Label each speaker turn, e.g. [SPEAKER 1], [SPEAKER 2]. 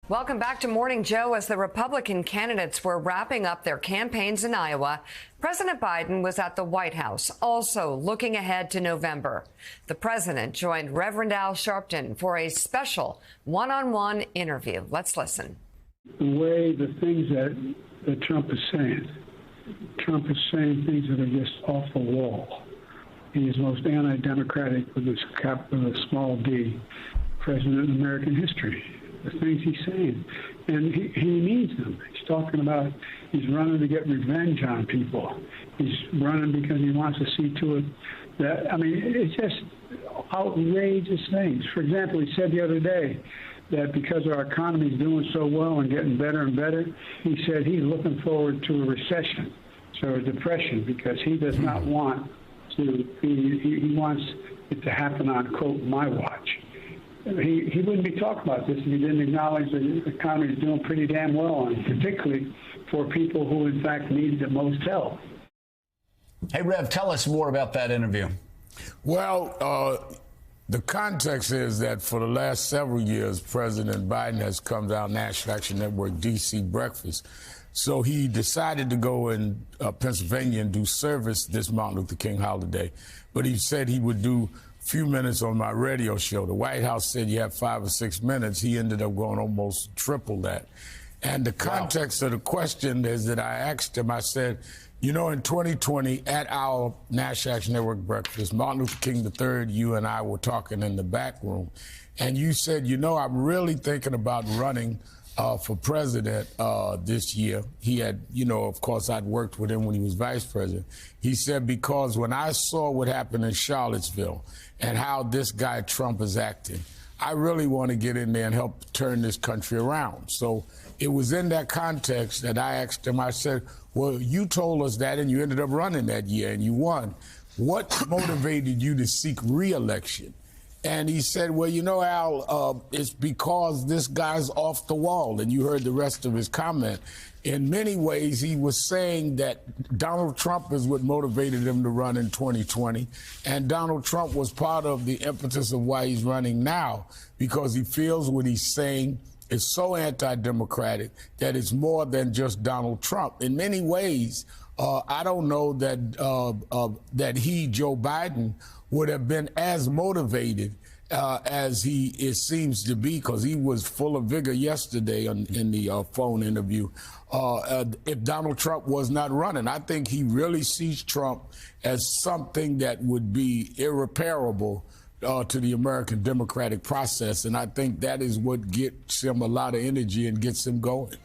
[SPEAKER 1] Welcome back to Morning Joe. As the Republican candidates were wrapping up their campaigns in Iowa, President Biden was at the White House, also looking ahead to November. The president joined Reverend Al Sharpton for a special one-on-one interview. Let's listen.
[SPEAKER 2] The way the things that Trump is saying things that are just off the wall. He is most anti-democratic with a small d president in American history. The things he's saying, and he means them. He's talking about he's running to get revenge on people. He's running because he wants to see to it that, I mean, it's just outrageous things. For example, he said the other day that because our economy is doing so well and getting better and better, he said he's looking forward to a recession, so a depression, because he does not want to be, he wants it to happen on, quote, my watch. He wouldn't be talking about this if he didn't acknowledge that the economy is doing pretty damn well, and particularly for people who, in fact, need the most help.
[SPEAKER 3] Hey, Rev, tell us more about that interview.
[SPEAKER 4] Well, the context is that for the last several years, President Biden has come down National Action Network D.C. breakfast. So he decided to go in Pennsylvania and do service this Martin Luther King holiday. But he said he would do few minutes on my radio show. The White House said you have 5 or 6 minutes. He ended up going almost triple that. And the context of the question is that I asked him, I said, you know, in 2020 at our National Action Network breakfast, Martin Luther King III, you and I were talking in the back room. And you said, you know, I'm really thinking about running for president this year. He had, you know, of course, I'd worked with him when he was vice president. He said, because when I saw what happened in Charlottesville and how this guy Trump is acting, I really want to get in there and help turn this country around. So it was in that context that I asked him, I said, well, you told us that and you ended up running that year and you won. What motivated you to seek re-election? And he said, well, you know, Al, it's because this guy's off the wall. And you heard the rest of his comment. In many ways, he was saying that Donald Trump is what motivated him to run in 2020. And Donald Trump was part of the impetus of why he's running now, because he feels what he's saying is so anti-democratic that it's more than just Donald Trump. In many ways, I don't know that he, Joe Biden, would have been as motivated as it seems to be, because he was full of vigor yesterday in the phone interview, if Donald Trump was not running. I think he really sees Trump as something that would be irreparable to the American democratic process. And I think that is what gets him a lot of energy and gets him going.